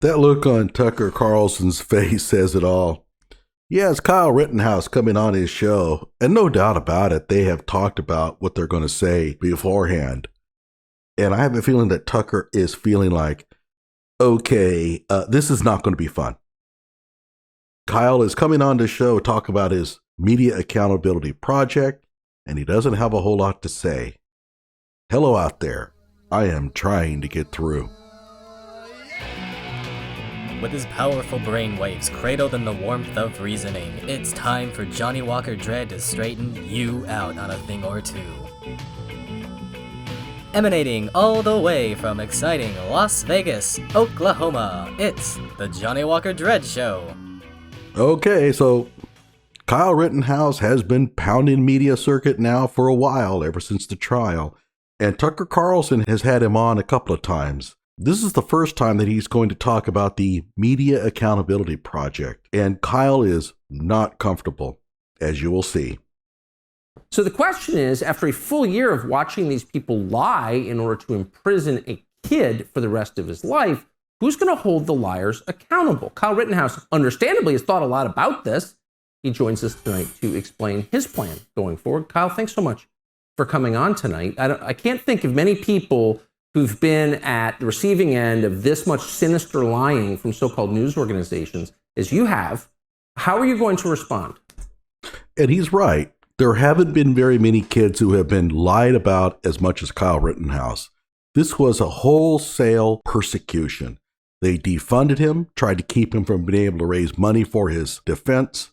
That look on Tucker Carlson's face says it all. Yeah, it's Kyle Rittenhouse coming on his show, and no doubt about it, they have talked about what they're going to say beforehand. And I have a feeling that Tucker is feeling like, okay, this is not going to be fun. Kyle is coming on the show to talk about his media accountability project, and he doesn't have a whole lot to say. Hello out there. I am trying to get through. With his powerful brainwaves cradled in the warmth of reasoning, it's time for Johnny Walker Dread to straighten you out on a thing or two. Emanating all the way from exciting Las Vegas, Oklahoma, it's the Johnny Walker Dread Show. Okay, so Kyle Rittenhouse has been pounding media circuit now for a while, ever since the trial, and Tucker Carlson has had him on a couple of times. This is the first time that he's going to talk about the Media Accountability Project, and Kyle is not comfortable, as you will see. So the question is, after a full year of watching these people lie in order to imprison a kid for the rest of his life, who's going to hold the liars accountable? Kyle Rittenhouse, understandably, has thought a lot about this. He joins us tonight to explain his plan going forward. Kyle, thanks so much for coming on tonight. I can't think of many people who've been at the receiving end of this much sinister lying from so-called news organizations as you have. How are you going to respond? And he's right. There haven't been very many kids who have been lied about as much as Kyle Rittenhouse. This was a wholesale persecution. They defunded him, tried to keep him from being able to raise money for his defense.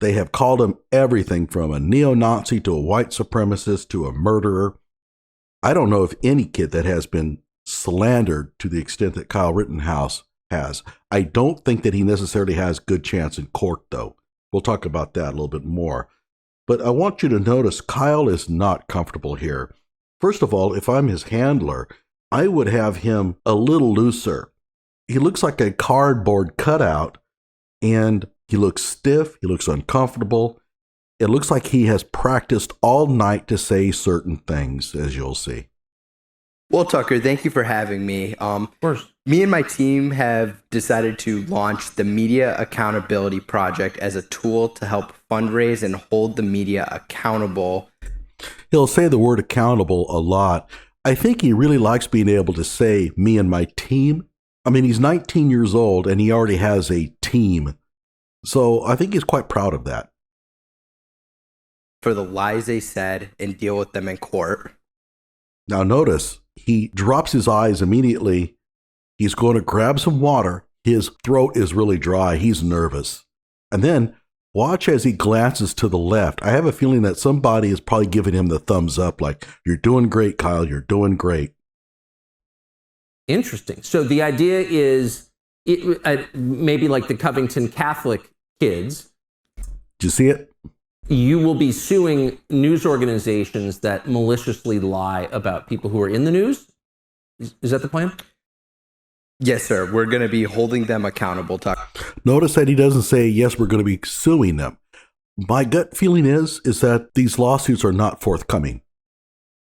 They have called him everything from a neo-Nazi to a white supremacist to a murderer. I don't know of any kid that has been slandered to the extent that Kyle Rittenhouse has. I don't think that he necessarily has good chance in court, though. We'll talk about that a little bit more. But I want you to notice Kyle is not comfortable here. First of all, if I'm his handler, I would have him a little looser. He looks like a cardboard cutout, and he looks stiff, he looks uncomfortable. It looks like he has practiced all night to say certain things, as you'll see. Well, Tucker, thank you for having me. Of course. Me and my team have decided to launch the Media Accountability Project as a tool to help fundraise and hold the media accountable. He'll say the word accountable a lot. I think he really likes being able to say me and my team. I mean, he's 19 years old and he already has a team. So I think he's quite proud of that. For the lies they said and deal with them in court. Now notice, he drops his eyes immediately. He's going to grab some water. His throat is really dry. He's nervous. And then watch as he glances to the left. I have a feeling that somebody is probably giving him the thumbs up, like, you're doing great, Kyle. You're doing great. Interesting. So the idea is maybe like the Covington Catholic kids. Did you see it? You will be suing news organizations that maliciously lie about people who are in the news? Is that the plan? Yes, sir. We're going to be holding them accountable, Tucker. Notice that he doesn't say, yes, we're going to be suing them. My gut feeling is that these lawsuits are not forthcoming.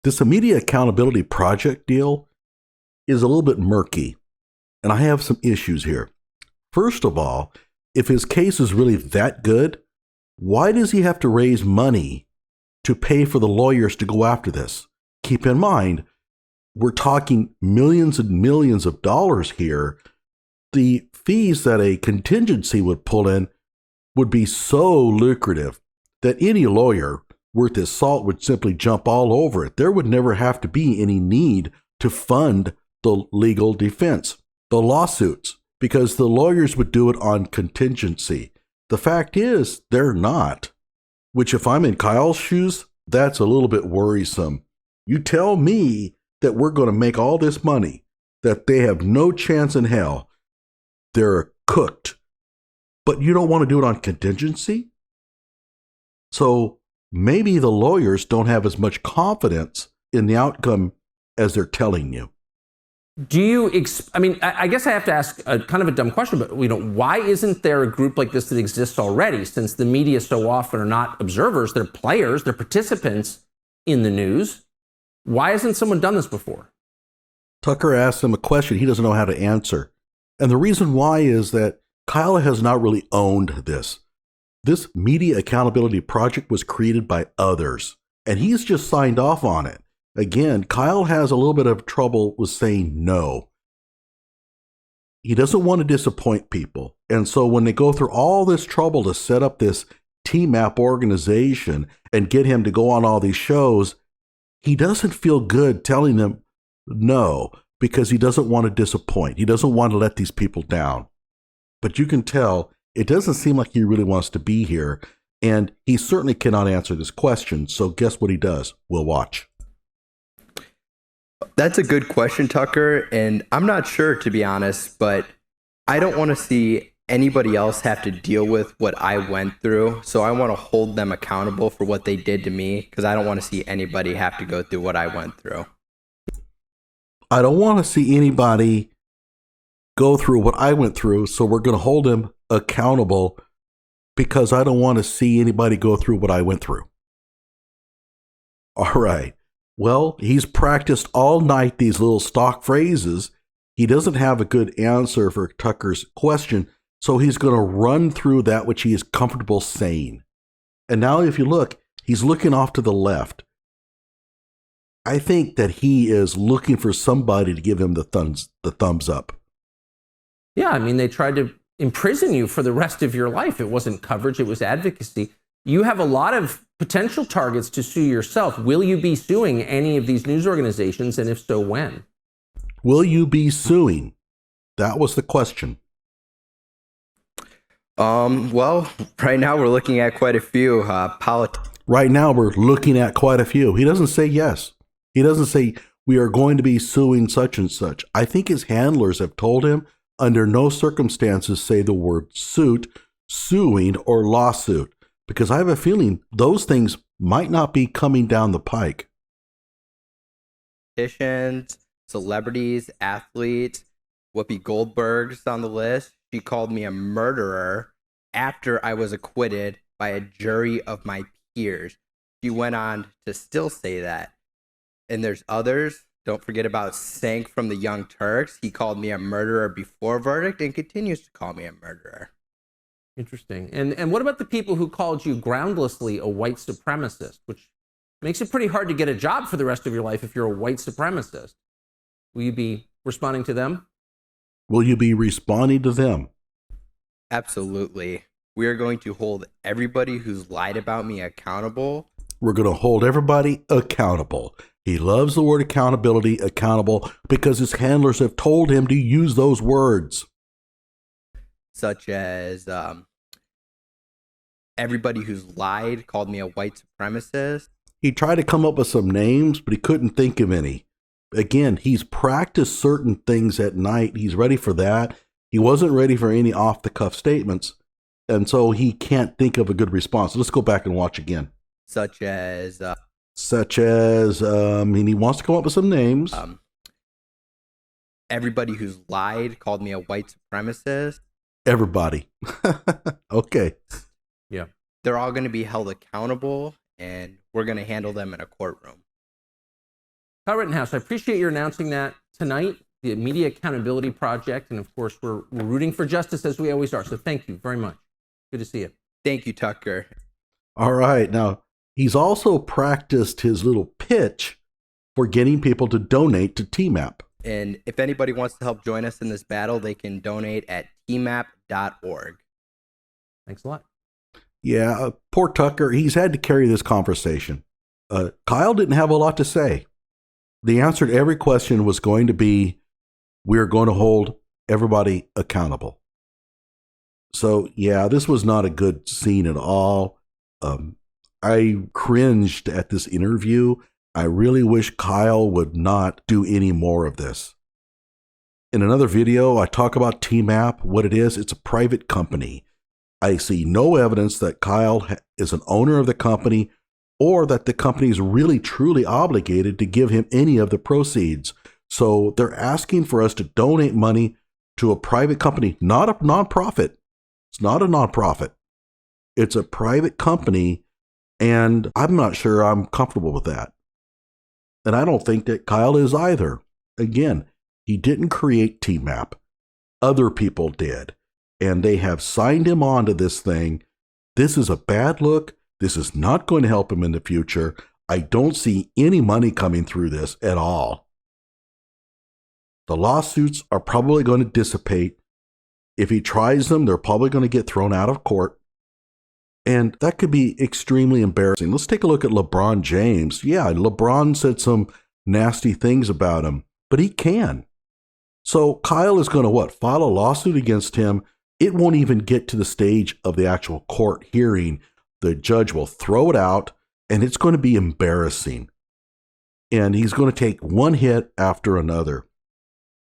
This Media Accountability Project deal is a little bit murky, and I have some issues here. First of all, if his case is really that good, why does he have to raise money to pay for the lawyers to go after this? Keep in mind, we're talking millions and millions of dollars here. The fees that a contingency would pull in would be so lucrative that any lawyer worth his salt would simply jump all over it. There would never have to be any need to fund the legal defense, the lawsuits, because the lawyers would do it on contingency. The fact is, they're not, which if I'm in Kyle's shoes, that's a little bit worrisome. You tell me that we're going to make all this money, that they have no chance in hell. They're cooked. But you don't want to do it on contingency? So maybe the lawyers don't have as much confidence in the outcome as they're telling you. Do you, I guess I have to ask a kind of a dumb question, but why isn't there a group like this that exists already? Since the media so often are not observers, they're players, they're participants in the news. Why hasn't someone done this before? Tucker asked him a question he doesn't know how to answer. And the reason why is that Kyle has not really owned this. This media accountability project was created by others, and he's just signed off on it. Again, Kyle has a little bit of trouble with saying no. He doesn't want to disappoint people. And so when they go through all this trouble to set up this TMAP organization and get him to go on all these shows, he doesn't feel good telling them no, because he doesn't want to disappoint. He doesn't want to let these people down. But you can tell it doesn't seem like he really wants to be here, and he certainly cannot answer this question. So guess what he does? We'll watch. That's a good question, Tucker. And I'm not sure, to be honest, but I don't want to see anybody else have to deal with what I went through. So I want to hold them accountable for what they did to me, because I don't want to see anybody have to go through what I went through. I don't want to see anybody go through what I went through, so we're going to hold him accountable because I don't want to see anybody go through what I went through. All right. Well, he's practiced all night these little stock phrases. He doesn't have a good answer for Tucker's question, so he's going to run through that which he is comfortable saying. And now if you look, he's looking off to the left. I think that he is looking for somebody to give him the thumbs up. Yeah, I mean, they tried to imprison you for the rest of your life. It wasn't coverage, it was advocacy. You have a lot of potential targets to sue yourself. Will you be suing any of these news organizations, and if so, when? Will you be suing? That was the question. Well, right now we're looking at quite a few Right now we're looking at quite a few. He doesn't say yes. He doesn't say we are going to be suing such and such. I think his handlers have told him under no circumstances say the word suit, suing, or lawsuit, because I have a feeling those things might not be coming down the pike. Politicians, celebrities, athletes. Whoopi Goldberg's on the list. She called me a murderer after I was acquitted by a jury of my peers. She went on to still say that. And there's others. Don't forget about Sank from the Young Turks. He called me a murderer before verdict and continues to call me a murderer. Interesting. And what about the people who called you groundlessly a white supremacist, which makes it pretty hard to get a job for the rest of your life if you're a white supremacist? Will you be responding to them? Will you be responding to them? Absolutely. We are going to hold everybody who's lied about me accountable. We're going to hold everybody accountable. He loves the word accountability, accountable, because his handlers have told him to use those words. Such as everybody who's lied called me a white supremacist. He tried to come up with some names, but he couldn't think of any. Again, he's practiced certain things at night. He's ready for that. He wasn't ready for any off-the-cuff statements, and so he can't think of a good response. Let's go back and watch again. Such as, and he wants to come up with some names. Everybody who's lied called me a white supremacist. Everybody. Okay. Yeah. They're all going to be held accountable, and we're going to handle them in a courtroom. Kyle Rittenhouse, I appreciate you announcing that tonight, the Media Accountability Project, and of course, we're rooting for justice as we always are. So thank you very much. Good to see you. Thank you, Tucker. All right. Now, he's also practiced his little pitch for getting people to donate to TMAP. And if anybody wants to help join us in this battle, they can donate at tmap.org. Thanks a lot. Yeah, poor Tucker. He's had to carry this conversation. Kyle didn't have a lot to say. The answer to every question was going to be, we're going to hold everybody accountable. So, yeah, this was not a good scene at all. I cringed at this interview. I really wish Kyle would not do any more of this. In another video, I talk about TMAP, what it is. It's a private company. I see no evidence that Kyle is an owner of the company or that the company is really truly obligated to give him any of the proceeds. So they're asking for us to donate money to a private company, not a nonprofit. It's not a nonprofit. It's a private company, and I'm not sure I'm comfortable with that. And I don't think that Kyle is either. Again, he didn't create TMAP. other people did. And they have signed him on to this thing. This is a bad look. This is not going to help him in the future. I don't see any money coming through this at all. The lawsuits are probably going to dissipate. If he tries them, they're probably going to get thrown out of court. And that could be extremely embarrassing. Let's take a look at LeBron James. Yeah, LeBron said some nasty things about him, but he can. So Kyle is going to what? File a lawsuit against him. It won't even get to the stage of the actual court hearing. The judge will throw it out, and it's going to be embarrassing. And he's going to take one hit after another.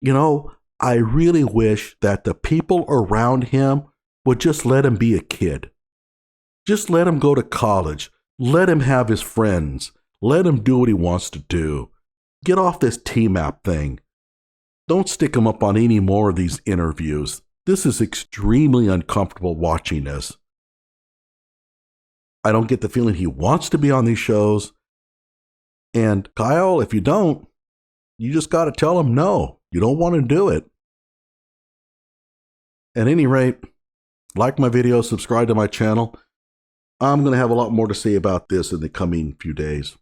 You know, I really wish that the people around him would just let him be a kid. Just let him go to college. Let him have his friends. Let him do what he wants to do. Get off this T-Map thing. Don't stick him up on any more of these interviews. This is extremely uncomfortable watching this. I don't get the feeling he wants to be on these shows. And Kyle, if you don't, you just got to tell him no. You don't want to do it. At any rate, like my video, subscribe to my channel. I'm going to have a lot more to say about this in the coming few days.